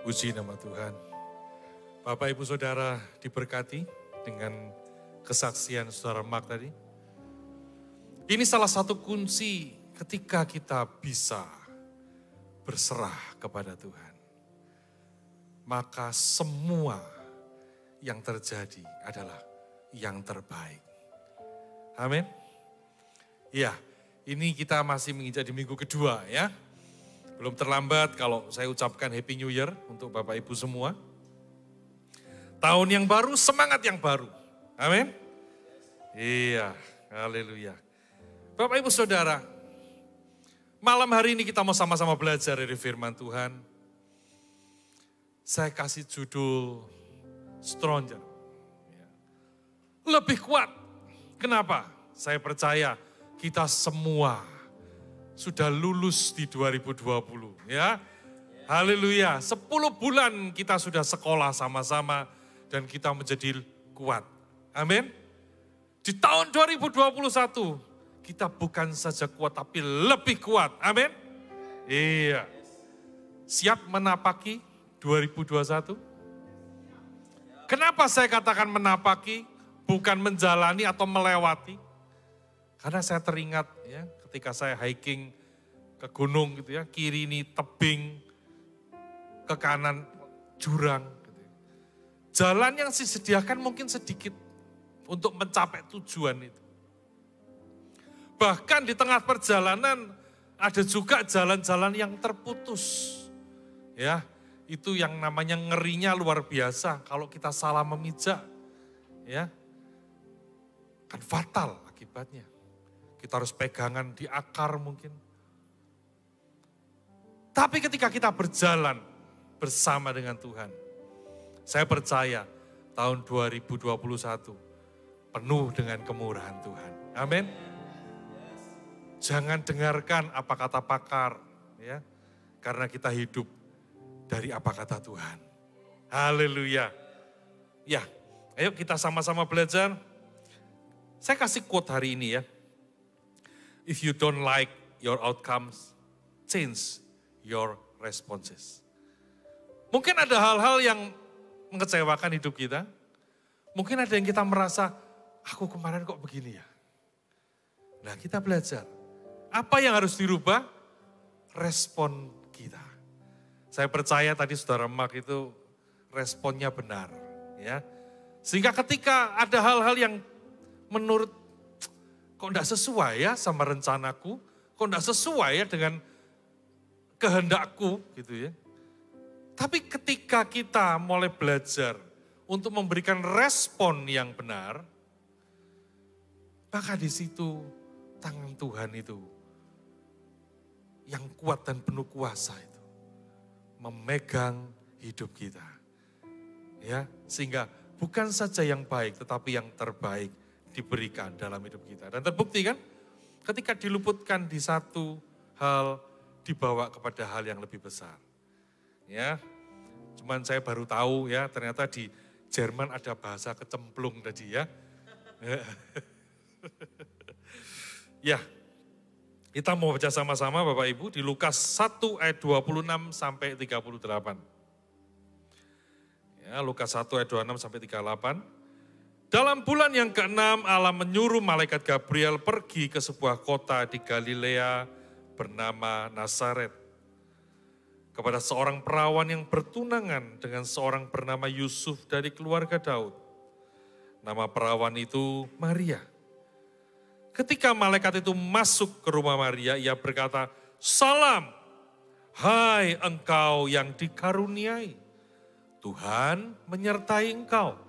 Puji nama Tuhan. Bapak Ibu Saudara diberkati dengan kesaksian Saudara Mark tadi. Ini salah satu kunci ketika kita bisa berserah kepada Tuhan. Maka semua yang terjadi adalah yang terbaik. Amin. Ya, ini kita masih menginjak di minggu kedua ya. Belum terlambat kalau saya ucapkan Happy New Year untuk Bapak Ibu semua. Tahun yang baru, semangat yang baru. Amin. Iya, haleluya. Bapak Ibu Saudara, malam hari ini kita mau sama-sama belajar dari firman Tuhan. Saya kasih judul Stronger. Lebih kuat. Kenapa? Saya percaya kita semua sudah lulus di 2020 ya. Haleluya. 10 bulan kita sudah sekolah sama-sama dan kita menjadi kuat. Amin. Di tahun 2021 kita bukan saja kuat tapi lebih kuat. Amin. Iya. Siap menapaki 2021? Kenapa saya katakan menapaki, bukan menjalani atau melewati? Karena saya teringat ya, ketika saya hiking ke gunung gitu ya, kiri ini tebing, ke kanan jurang. Gitu. Jalan yang disediakan mungkin sedikit untuk mencapai tujuan itu. Bahkan di tengah perjalanan ada juga jalan-jalan yang terputus. Ya, itu yang namanya ngerinya luar biasa. Kalau kita salah memijak, ya, kan fatal akibatnya. Kita harus pegangan di akar mungkin. Tapi ketika kita berjalan bersama dengan Tuhan, saya percaya tahun 2021 penuh dengan kemurahan Tuhan. Amin. Jangan dengarkan apa kata pakar, ya, karena kita hidup dari apa kata Tuhan. Haleluya. Ya, ayo kita sama-sama belajar. Saya kasih quote hari ini ya. If you don't like your outcomes, change your responses. Mungkin ada hal-hal yang mengecewakan hidup kita. Mungkin ada yang kita merasa, aku kemarin kok begini ya. Nah kita belajar. Apa yang harus dirubah? Respon kita. Saya percaya tadi Saudara Mark itu responnya benar. Ya. Sehingga ketika ada hal-hal yang menurut kok enggak sesuai ya sama rencanaku, kok enggak sesuai ya dengan kehendakku gitu ya. Tapi ketika kita mulai belajar untuk memberikan respon yang benar, maka di situ tangan Tuhan itu yang kuat dan penuh kuasa itu memegang hidup kita. Ya, sehingga bukan saja yang baik tetapi yang terbaik diberikan dalam hidup kita. Dan terbukti kan ketika diluputkan di satu hal dibawa kepada hal yang lebih besar. Ya, cuman saya baru tahu ya ternyata di Jerman ada bahasa kecemplung tadi ya. Ya, kita mau baca sama-sama Bapak Ibu di Lukas 1 ayat 26 sampai 38. Ya, Lukas 1 ayat 26 sampai 38. Dalam bulan yang ke-6 Allah menyuruh malaikat Gabriel pergi ke sebuah kota di Galilea bernama Nazaret. Kepada seorang perawan yang bertunangan dengan seorang bernama Yusuf dari keluarga Daud. Nama perawan itu Maria. Ketika malaikat itu masuk ke rumah Maria, ia berkata, "Salam, hai engkau yang dikaruniai, Tuhan menyertai engkau."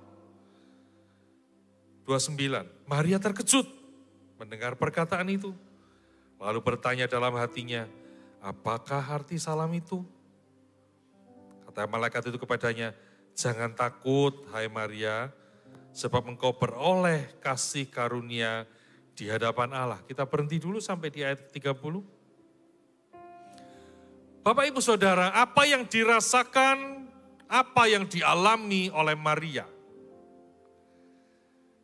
29, Maria terkejut mendengar perkataan itu. Lalu bertanya dalam hatinya, apakah arti salam itu? Kata malaikat itu kepadanya, jangan takut hai Maria, sebab engkau beroleh kasih karunia di hadapan Allah. Kita berhenti dulu sampai di ayat 30. Bapak Ibu Saudara, apa yang dirasakan, apa yang dialami oleh Maria,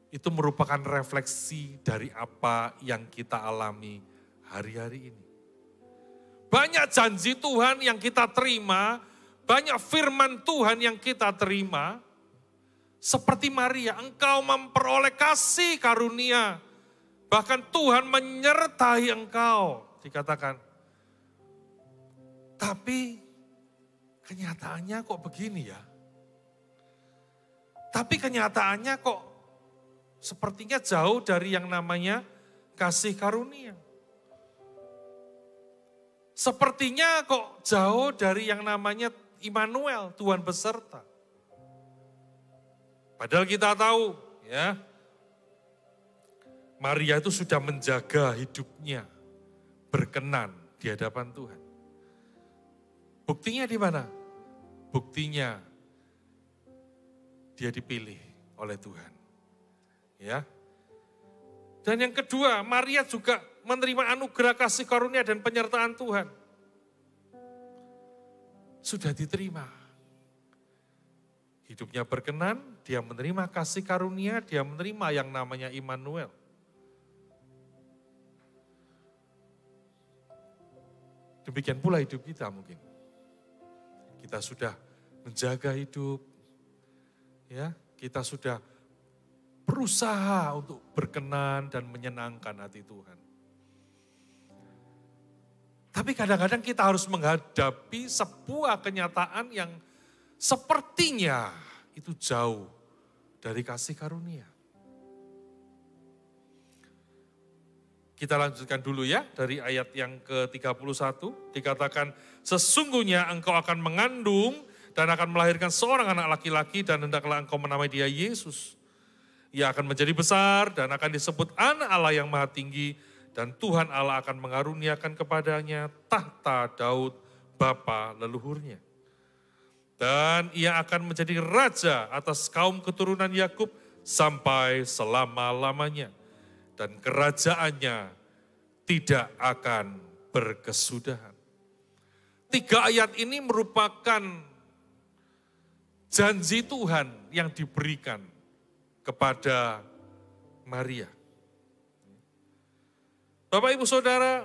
itu merupakan refleksi dari apa yang kita alami hari-hari ini. Banyak janji Tuhan yang kita terima, banyak firman Tuhan yang kita terima, seperti Maria, engkau memperoleh kasih karunia, bahkan Tuhan menyertai engkau, dikatakan. Tapi kenyataannya kok begini ya? Tapi kenyataannya kok sepertinya jauh dari yang namanya kasih karunia. Sepertinya kok jauh dari yang namanya Immanuel, Tuhan beserta. Padahal kita tahu ya, Maria itu sudah menjaga hidupnya berkenan di hadapan Tuhan. Buktinya di mana? Buktinya dia dipilih oleh Tuhan. Ya. Dan yang kedua, Maria juga menerima anugerah kasih karunia dan penyertaan Tuhan. Sudah diterima. Hidupnya berkenan, dia menerima kasih karunia, dia menerima yang namanya Immanuel. Demikian pula hidup kita mungkin. Kita sudah menjaga hidup, ya, kita sudah berusaha untuk berkenan dan menyenangkan hati Tuhan. Tapi kadang-kadang kita harus menghadapi sebuah kenyataan yang sepertinya itu jauh dari kasih karunia. Kita lanjutkan dulu ya, dari ayat yang ke-31, dikatakan, sesungguhnya engkau akan mengandung dan akan melahirkan seorang anak laki-laki dan hendaklah engkau menamai dia Yesus. Ia akan menjadi besar dan akan disebut anak Allah yang maha tinggi dan Tuhan Allah akan mengaruniakan kepadanya tahta Daud bapa leluhurnya. Dan ia akan menjadi raja atas kaum keturunan Yakub sampai selama-lamanya. Dan kerajaannya tidak akan berkesudahan. 3 ayat ini merupakan janji Tuhan yang diberikan kepada Maria. Bapak Ibu Saudara,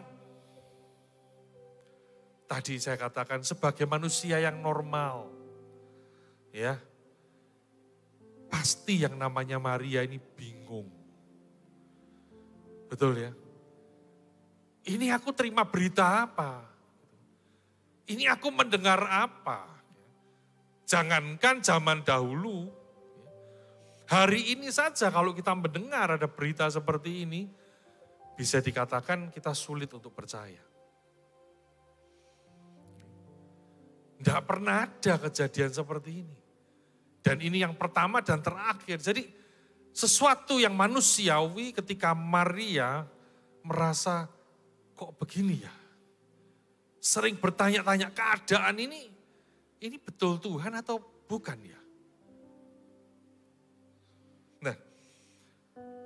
tadi saya katakan sebagai manusia yang normal, ya, pasti yang namanya Maria ini bingung. Betul ya? Ini aku terima berita apa? Ini aku mendengar apa? Jangankan zaman dahulu, hari ini saja kalau kita mendengar ada berita seperti ini, bisa dikatakan kita sulit untuk percaya. Tidak pernah ada kejadian seperti ini. Dan ini yang pertama dan terakhir. Jadi sesuatu yang manusiawi ketika Maria merasa kok begini ya. Sering bertanya-tanya keadaan ini betul Tuhan atau bukan ya? Nah,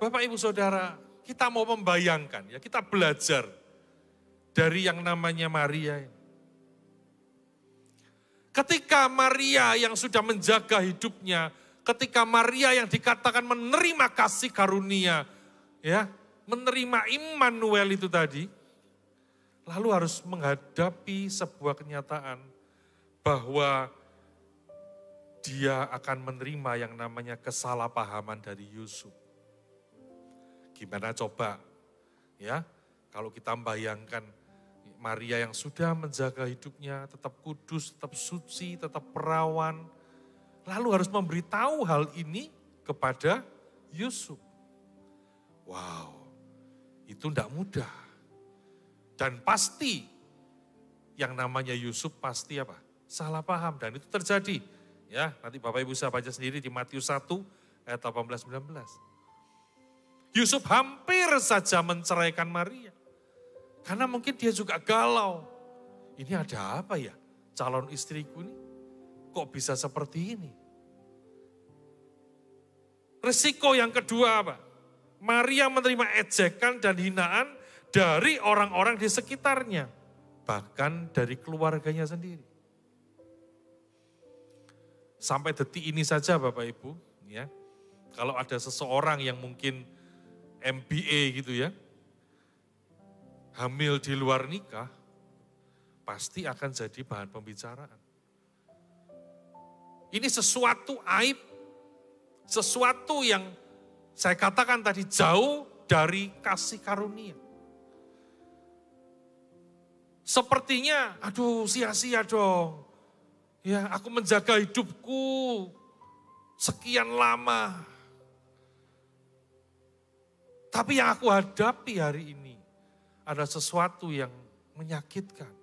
Bapak Ibu Saudara, kita mau membayangkan ya, kita belajar dari yang namanya Maria ini. Ketika Maria yang sudah menjaga hidupnya, ketika Maria yang dikatakan menerima kasih karunia, ya, menerima Immanuel itu tadi, lalu harus menghadapi sebuah kenyataan bahwa dia akan menerima yang namanya kesalahpahaman dari Yusuf. Gimana coba, ya, kalau kita membayangkan Maria yang sudah menjaga hidupnya, tetap kudus, tetap suci, tetap perawan, lalu harus memberitahu hal ini kepada Yusuf. Wow, itu tidak mudah. Dan pasti yang namanya Yusuf pasti apa? Salah paham dan itu terjadi. Ya, nanti Bapak Ibu bisa baca sendiri di Matius 1 ayat 18-19. Yusuf hampir saja menceraikan Maria. Karena mungkin dia juga galau. Ini ada apa ya? Calon istriku ini kok bisa seperti ini? Resiko yang kedua apa? Maria menerima ejekan dan hinaan dari orang-orang di sekitarnya. Bahkan dari keluarganya sendiri. Sampai detik ini saja Bapak Ibu, ya, kalau ada seseorang yang mungkin MBA gitu ya, hamil di luar nikah, pasti akan jadi bahan pembicaraan. Ini sesuatu aib, sesuatu yang saya katakan tadi jauh dari kasih karunia. Sepertinya, aduh sia-sia dong. Ya, aku menjaga hidupku sekian lama. Tapi yang aku hadapi hari ini ada sesuatu yang menyakitkan.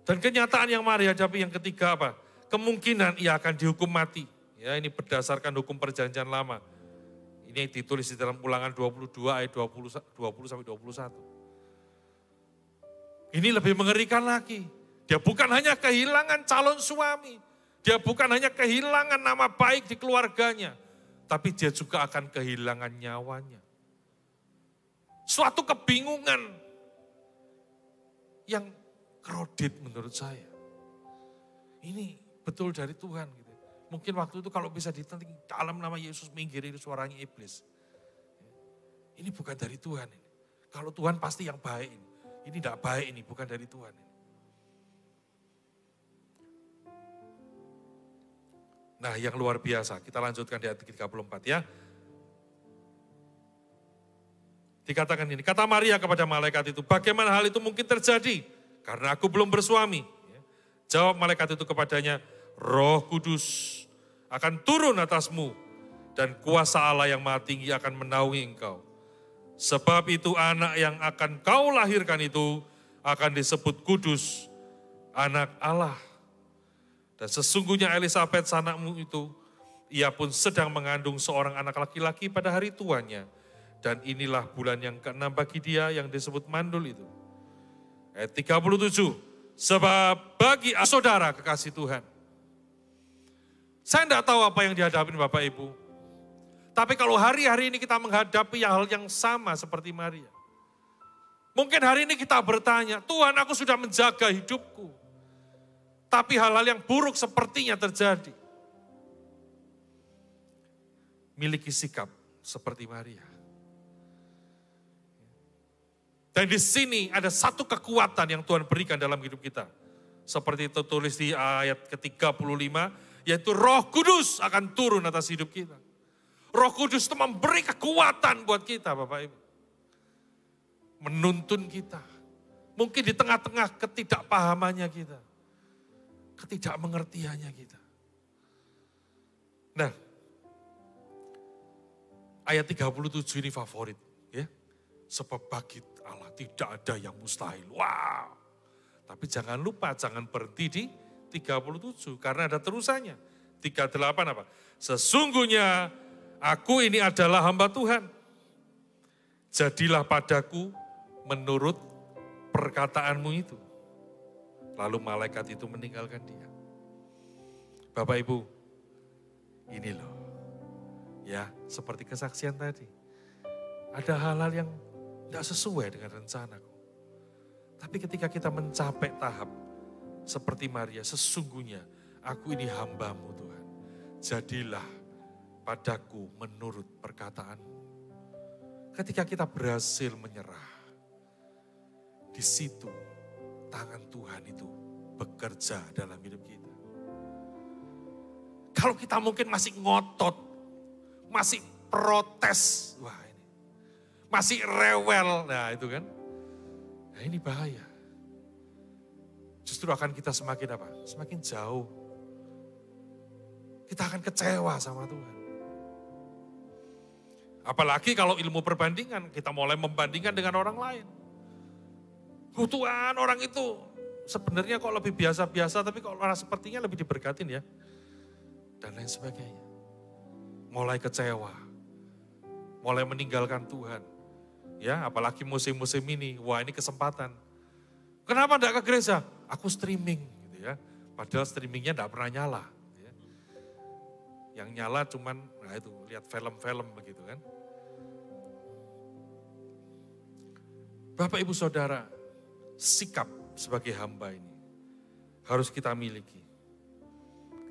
Dan kenyataan yang mari hadapi yang ketiga apa? Kemungkinan ia akan dihukum mati. Ya, ini berdasarkan hukum perjanjian lama. Ini ditulis di dalam Ulangan 22 ayat 20 sampai 21. Ini lebih mengerikan lagi. Dia bukan hanya kehilangan calon suami. Dia bukan hanya kehilangan nama baik di keluarganya. Tapi dia juga akan kehilangan nyawanya. Suatu kebingungan yang kredit menurut saya. Ini betul dari Tuhan. Gitu. Mungkin waktu itu kalau bisa ditenting dalam nama Yesus minggiri suaranya iblis. Ini bukan dari Tuhan. Ini. Kalau Tuhan pasti yang baik ini. Ini tidak baik ini, bukan dari Tuhan. Nah yang luar biasa, kita lanjutkan di ayat 34 ya. Dikatakan ini, kata Maria kepada malaikat itu, bagaimana hal itu mungkin terjadi? Karena aku belum bersuami. Jawab malaikat itu kepadanya, Roh Kudus akan turun atasmu dan kuasa Allah yang Maha Tinggi akan menaungi engkau. Sebab itu anak yang akan kau lahirkan itu akan disebut kudus, anak Allah. Dan sesungguhnya Elisabet sanakmu itu, ia pun sedang mengandung seorang anak laki-laki pada hari tuanya. Dan inilah bulan yang ke-6 bagi dia yang disebut mandul itu. Ayat 37, sebab bagi saudara kekasih Tuhan. Saya tidak tahu apa yang dihadapi Bapak Ibu. Tapi kalau hari-hari ini kita menghadapi hal yang sama seperti Maria. Mungkin hari ini kita bertanya, Tuhan aku sudah menjaga hidupku. Tapi hal-hal yang buruk sepertinya terjadi. Miliki sikap seperti Maria. Dan di sini ada satu kekuatan yang Tuhan berikan dalam hidup kita. Seperti itu tulis di ayat ke-35, yaitu Roh Kudus akan turun atas hidup kita. Roh Kudus itu memberi kekuatan buat kita Bapak Ibu. Menuntun kita. Mungkin di tengah-tengah ketidakpahamannya kita. Ketidakmengertiannya kita. Nah, ayat 37 ini favorit. Ya. Sebab bagi Allah tidak ada yang mustahil. Wow. Tapi jangan lupa, jangan berhenti di 37. Karena ada terusannya. 38 apa? Sesungguhnya aku ini adalah hamba Tuhan. Jadilah padaku menurut perkataanmu itu. Lalu malaikat itu meninggalkan dia. Bapak Ibu, ini loh. Ya, seperti kesaksian tadi. Ada hal-hal yang tidak sesuai dengan rencanaku. Tapi ketika kita mencapai tahap seperti Maria, sesungguhnya aku ini hambamu Tuhan. Jadilah padaku menurut perkataanmu. Ketika kita berhasil menyerah, di situ tangan Tuhan itu bekerja dalam hidup kita. Kalau kita mungkin masih ngotot, masih protes, wah ini, masih rewel, nah itu kan, nah ini bahaya. Justru akan kita semakin apa? Semakin jauh. Kita akan kecewa sama Tuhan. Apalagi kalau ilmu perbandingan, kita mulai membandingkan dengan orang lain. Oh Tuhan, orang itu sebenarnya kok lebih biasa-biasa, tapi kok orang sepertinya lebih diberkatin ya. Dan lain sebagainya. Mulai kecewa. Mulai meninggalkan Tuhan. Ya, apalagi musim-musim ini, wah ini kesempatan. Kenapa enggak ke gereja? Aku streaming gitu ya. Padahal streamingnya enggak pernah nyala. Ya. Yang nyala cuman, nah itu, lihat film-film begitu kan. Bapak Ibu Saudara, sikap sebagai hamba ini harus kita miliki.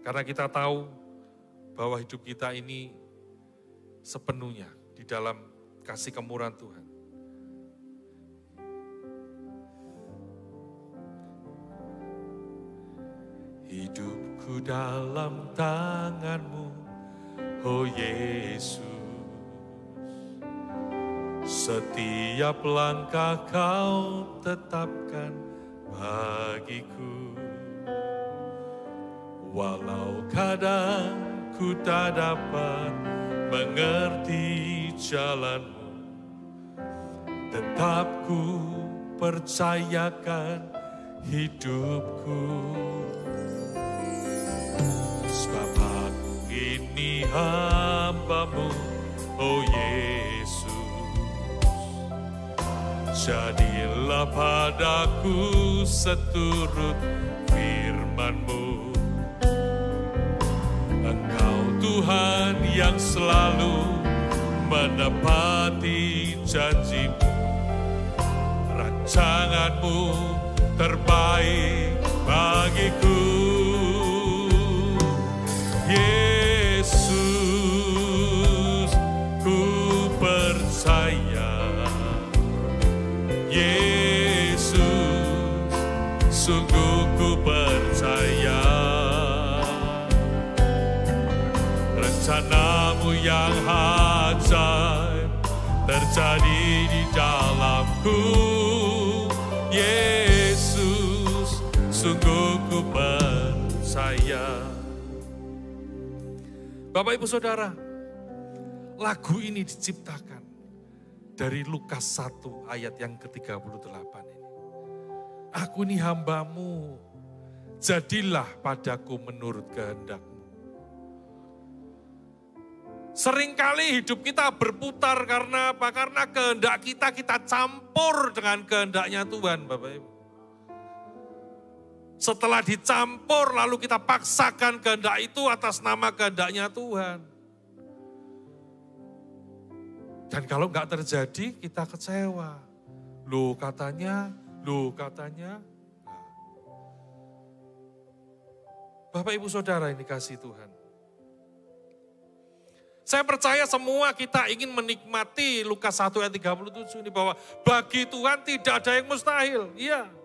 Karena kita tahu bahwa hidup kita ini sepenuhnya di dalam kasih kemurahan Tuhan. hidupku dalam tangan-Mu, oh Yesus. Setiap langkah Kau tetapkan bagiku. Walau kadang ku tak dapat mengerti jalan-Mu, tetap ku percayakan hidupku. Sebab aku ini hamba-Mu, oh Yesus. Jadilah padaku seturut firman-Mu. Engkau Tuhan yang selalu menepati janji-Mu. Rancangan-Mu terbaik bagiku. Yesus, ku percaya. Yesus, sungguh ku percaya. Rencana-Mu yang ajaib terjadi di dalamku. Yesus, sungguh ku percaya. Bapak Ibu Saudara, lagu ini diciptakan dari Lukas 1 ayat yang ke-38 ini. Aku ini hamba-Mu, jadilah padaku menurut kehendak-Mu. Seringkali hidup kita berputar karena apa? Karena kehendak kita campur dengan kehendaknya Tuhan, Bapak Ibu. Setelah dicampur lalu kita paksakan kehendak itu atas nama kehendaknya Tuhan. Dan kalau enggak terjadi kita kecewa. Loh katanya. Nah. Bapak Ibu Saudara ini kasih Tuhan. Saya percaya semua kita ingin menikmati Lukas 1 ayat 37 ini bahwa bagi Tuhan tidak ada yang mustahil. Iya.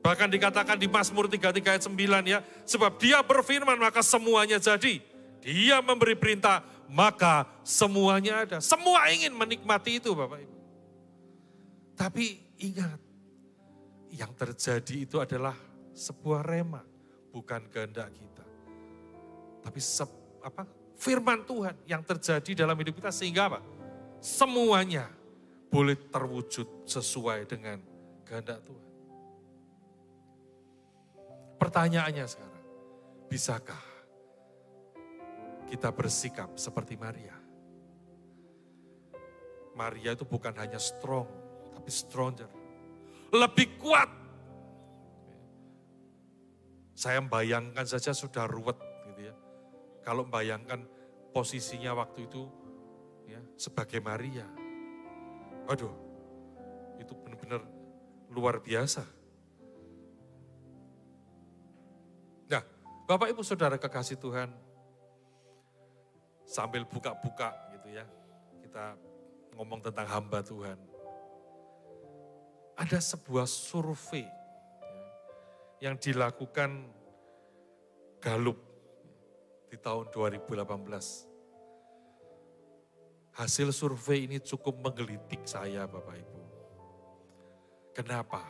Bahkan dikatakan di Mazmur 33 ayat 9 ya. Sebab Dia berfirman maka semuanya jadi. Dia memberi perintah maka semuanya ada. Semua ingin menikmati itu Bapak Ibu. Tapi ingat. Yang terjadi itu adalah sebuah rema. Bukan kehendak kita. Tapi firman Tuhan yang terjadi dalam hidup kita sehingga apa? Semuanya boleh terwujud sesuai dengan kehendak Tuhan. Pertanyaannya sekarang, bisakah kita bersikap seperti Maria? Maria itu bukan hanya strong, tapi stronger. Lebih kuat. Saya membayangkan saja sudah ruwet gitu ya. Kalau membayangkan posisinya waktu itu ya, sebagai Maria. Aduh, itu benar-benar luar biasa. Nah, Bapak Ibu Saudara kekasih Tuhan, sambil buka-buka gitu ya, kita ngomong tentang hamba Tuhan. Ada sebuah survei yang dilakukan Gallup di tahun 2018. Hasil survei ini cukup menggelitik saya Bapak Ibu. Kenapa?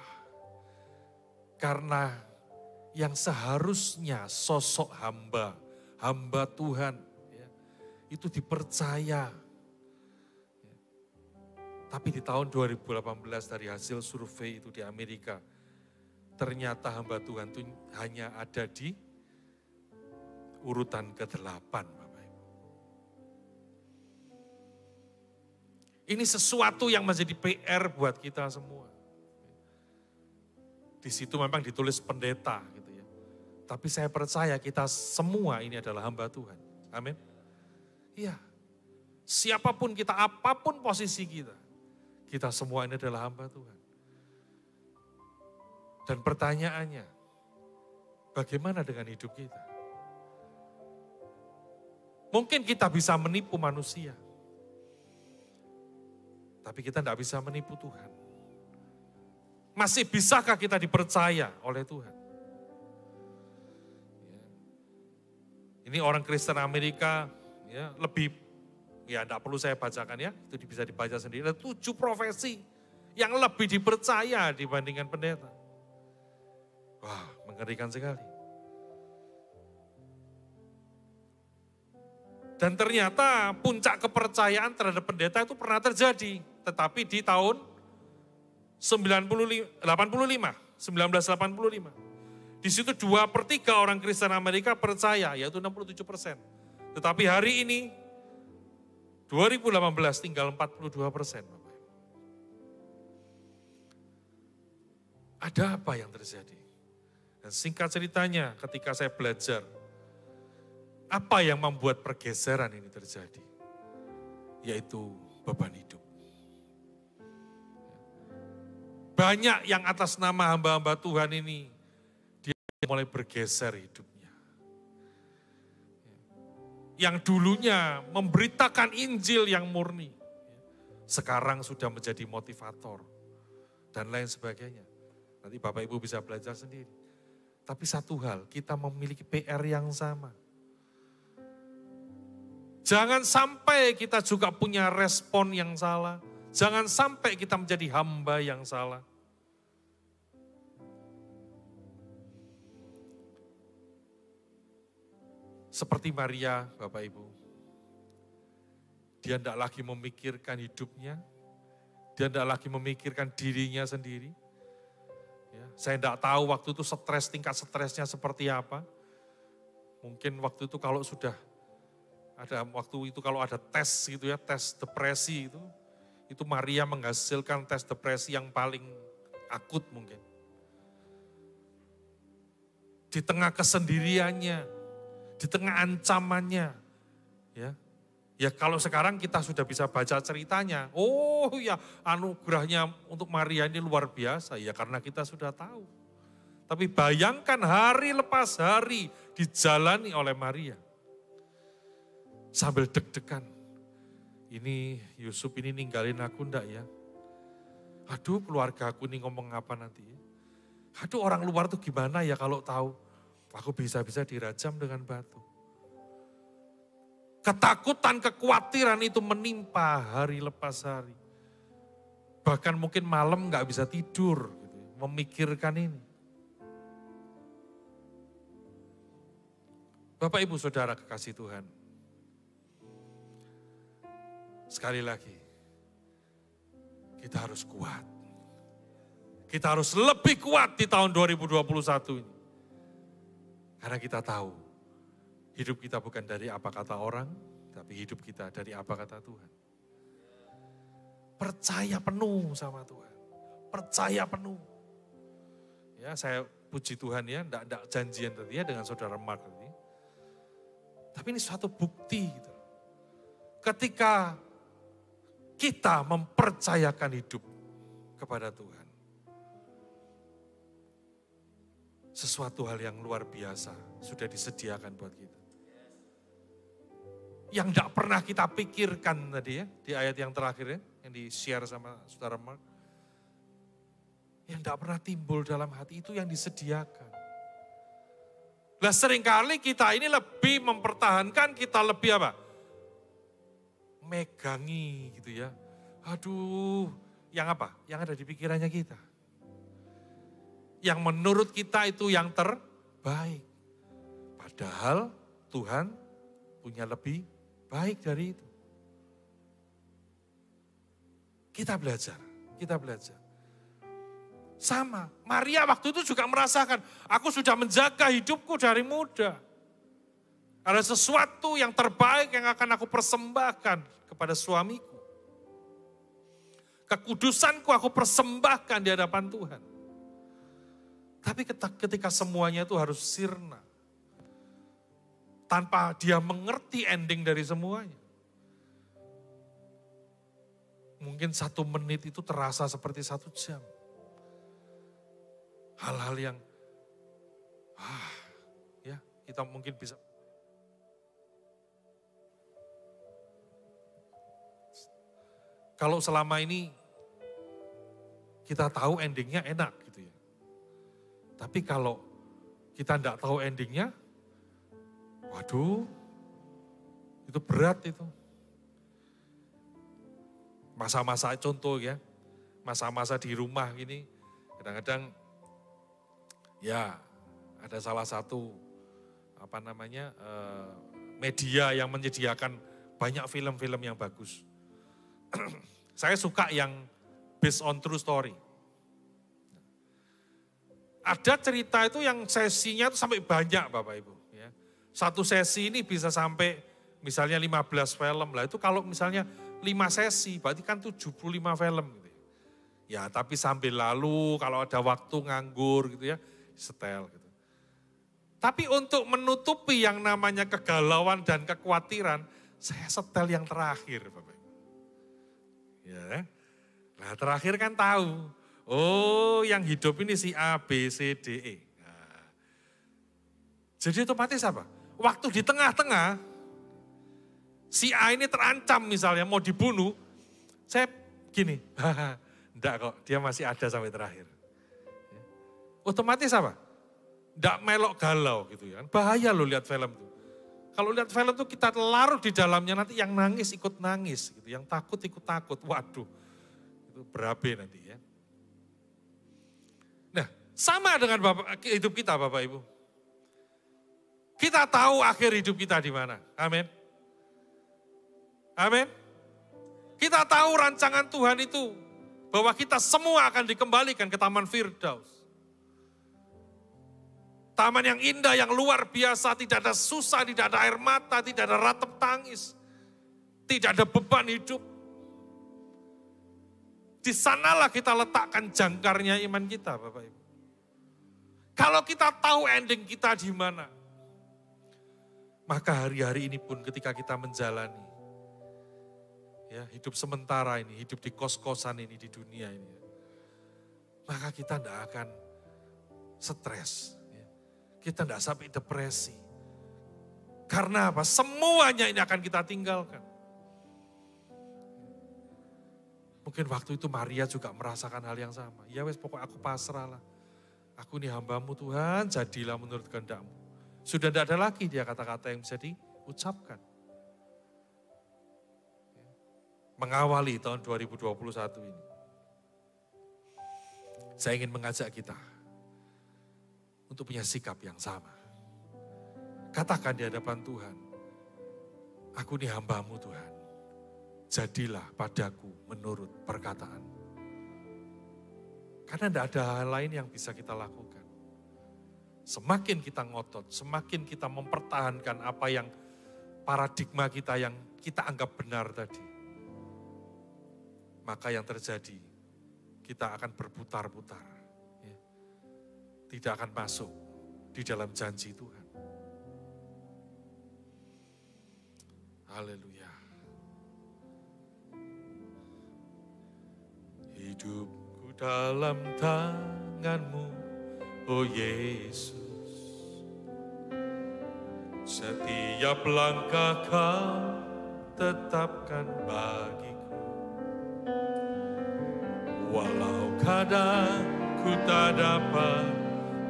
Karena yang seharusnya sosok hamba Tuhan, ya, itu dipercaya. Tapi di tahun 2018 dari hasil survei itu di Amerika, ternyata hamba Tuhan itu hanya ada di urutan ke-8, Bapak Ibu. Ini sesuatu yang menjadi PR buat kita semua. Di situ memang ditulis pendeta gitu ya. Tapi saya percaya kita semua ini adalah hamba Tuhan. Amin. Iya. Siapapun kita, apapun posisi kita semua ini adalah hamba Tuhan. Dan pertanyaannya, bagaimana dengan hidup kita? Mungkin kita bisa menipu manusia. Tapi kita tidak bisa menipu Tuhan. Masih bisakah kita dipercaya oleh Tuhan? Ini orang Kristen Amerika, ya lebih, ya tidak perlu saya bacakan ya, itu bisa dibaca sendiri. Ada 7 profesi yang lebih dipercaya dibandingkan pendeta. Wah, mengerikan sekali. Dan ternyata puncak kepercayaan terhadap pendeta itu pernah terjadi. Tetapi di tahun 1985. Di situ 2/3 orang Kristen Amerika percaya, yaitu 67%. Tetapi hari ini, 2018 tinggal 42%. Ada apa yang terjadi? Dan singkat ceritanya ketika saya belajar, apa yang membuat pergeseran ini terjadi? Yaitu beban hidup. Banyak yang atas nama hamba-hamba Tuhan ini, dia mulai bergeser hidupnya. Yang dulunya memberitakan Injil yang murni, sekarang sudah menjadi motivator, dan lain sebagainya. Nanti Bapak Ibu bisa belajar sendiri. Tapi satu hal, kita memiliki PR yang sama. Jangan sampai kita juga punya respon yang salah. Jangan sampai kita menjadi hamba yang salah. Seperti Maria, Bapak Ibu. Dia tidak lagi memikirkan hidupnya. Dia tidak lagi memikirkan dirinya sendiri. Ya, saya tidak tahu waktu itu tingkat stresnya seperti apa. Mungkin waktu itu kalau sudah kalau ada tes gitu ya, tes depresi itu Maria menghasilkan tes depresi yang paling akut mungkin. Di tengah kesendiriannya, di tengah ancamannya, ya kalau sekarang kita sudah bisa baca ceritanya, oh ya anugerahnya untuk Maria ini luar biasa, ya karena kita sudah tahu. Tapi bayangkan hari lepas hari dijalani oleh Maria. Sambil deg-degan, ini Yusuf ini ninggalin aku enggak ya? Aduh keluarga aku ini ngomong apa nanti ya? Aduh orang luar tuh gimana ya kalau tahu aku bisa-bisa dirajam dengan batu. Ketakutan, kekhawatiran itu menimpa hari lepas hari. Bahkan mungkin malam gak bisa tidur, gitu, memikirkan ini. Bapak Ibu Saudara kekasih Tuhan. Sekali lagi, kita harus kuat. Kita harus lebih kuat di tahun 2021 ini. Karena kita tahu, hidup kita bukan dari apa kata orang, tapi hidup kita dari apa kata Tuhan. Percaya penuh sama Tuhan. Percaya penuh. Ya, saya puji Tuhan ya, enggak janjian tadi ya dengan saudara Mark tadi. Tapi ini suatu bukti gitu. Ketika kita mempercayakan hidup kepada Tuhan. Sesuatu hal yang luar biasa sudah disediakan buat kita. Yang tidak pernah kita pikirkan tadi ya, di ayat yang terakhir ya, yang di-share sama saudara Mark. Yang tidak pernah timbul dalam hati itu yang disediakan. Nah seringkali kita ini lebih mempertahankan, kita lebih apa? Megangi gitu ya. Aduh, yang apa? Yang ada di pikirannya kita. Yang menurut kita itu yang terbaik. Padahal Tuhan punya lebih baik dari itu. Kita belajar. Sama, Maria waktu itu juga merasakan, aku sudah menjaga hidupku dari muda. Ada sesuatu yang terbaik yang akan aku persembahkan kepada suamiku. Kekudusanku aku persembahkan di hadapan Tuhan. Tapi ketika semuanya itu harus sirna. Tanpa dia mengerti ending dari semuanya. Mungkin 1 menit itu terasa seperti 1 jam. Hal-hal yang, ya kita mungkin bisa. Kalau selama ini kita tahu endingnya enak gitu ya. Tapi kalau kita tidak tahu endingnya, Waduh, itu berat itu. Masa-masa contoh ya, masa-masa di rumah gini, kadang-kadang ya ada salah satu media yang menyediakan banyak film-film yang bagus. Saya suka yang based on true story. Ada cerita itu yang sesinya itu sampai banyak Bapak Ibu. Ya. Satu sesi ini bisa sampai misalnya 15 film. Lah itu kalau misalnya 5 sesi berarti kan 75 film. Gitu. Ya tapi sambil lalu kalau ada waktu nganggur gitu ya, setel gitu. Tapi untuk menutupi yang namanya kegalauan dan kekhawatiran, saya setel yang terakhir Bapak Ibu. Ya. Nah terakhir kan tahu, oh yang hidup ini si A, B, C, D, E. Nah, jadi otomatis apa? Waktu di tengah-tengah, si A ini terancam misalnya mau dibunuh, saya gini, enggak kok dia masih ada sampai terakhir. Otomatis apa? Enggak melok galau gitu ya. Bahaya loh lihat film itu. Kalau lihat film itu kita larut di dalamnya nanti yang nangis ikut nangis gitu, yang takut ikut takut. Waduh, itu berabe nanti ya. Nah, sama dengan hidup kita Bapak Ibu. Kita tahu akhir hidup kita di mana. Amin. Amin. Kita tahu rancangan Tuhan itu bahwa kita semua akan dikembalikan ke Taman Firdaus. Taman yang indah, yang luar biasa, tidak ada susah, tidak ada air mata, tidak ada ratap tangis. Tidak ada beban hidup. Di sanalah kita letakkan jangkarnya iman kita Bapak Ibu. Kalau kita tahu ending kita di mana, maka hari-hari ini pun ketika kita menjalani, ya hidup sementara ini, hidup di kos-kosan ini, di dunia ini, maka kita tidak akan stres. Kita tidak sampai depresi. Karena apa? Semuanya ini akan kita tinggalkan. Mungkin waktu itu Maria juga merasakan hal yang sama. Ya wes pokoknya aku pasrah lah. Aku ini hambamu Tuhan, jadilah menurut kehendak-Mu. Sudah tidak ada lagi dia kata-kata yang bisa diucapkan. Mengawali tahun 2021 ini. Saya ingin mengajak kita untuk punya sikap yang sama. Katakan di hadapan Tuhan, aku ini hamba-Mu Tuhan, jadilah padaku menurut perkataan. Karena tidak ada hal lain yang bisa kita lakukan. Semakin kita ngotot, semakin kita mempertahankan apa yang paradigma kita yang kita anggap benar tadi. Maka yang terjadi, kita akan berputar-putar. Tidak akan masuk di dalam janji Tuhan. Haleluya. Hidupku dalam tangan-Mu, oh Yesus. Setiap langkah Kau tetapkan bagiku. Walau kadang ku tak dapat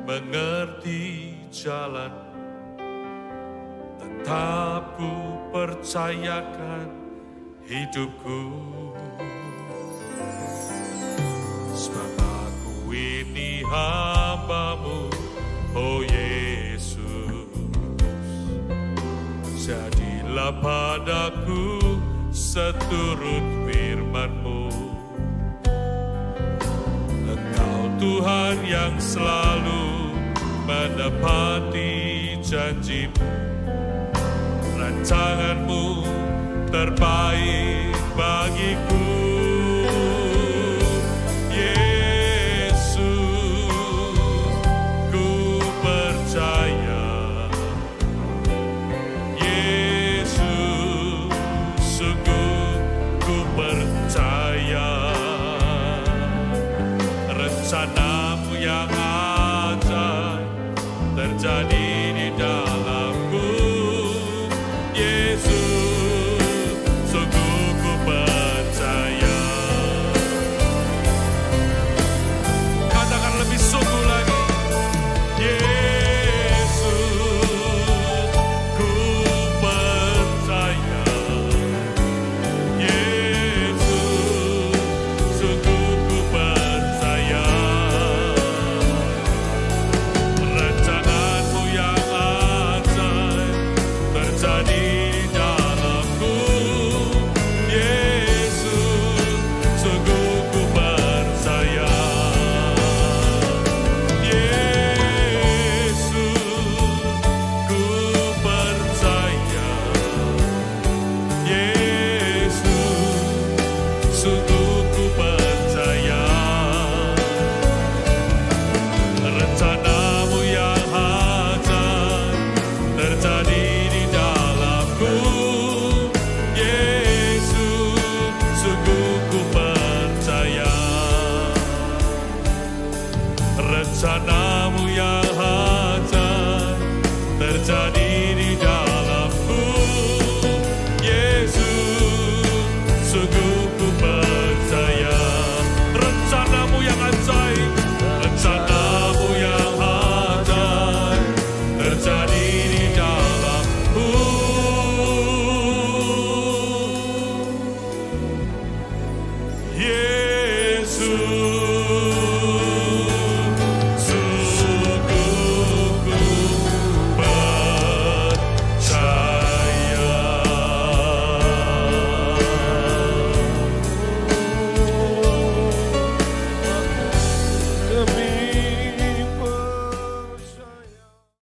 mengerti jalan, tetap ku percayakan hidupku. Sebab aku ini hamba-Mu, oh Yesus. Jadilah padaku seturut firman-Mu. Engkau Tuhan yang selalu menepati janji-Mu. Rancangan-Mu terbaik bagiku. Yesus, ku percaya. Yesus, sungguh ku percaya. Rencana-Mu yang ajaib terjadi di dalamku. Yesus, sungguh ku percaya. Katakan lebih sungguh lagi. Yesus, ku Yesus.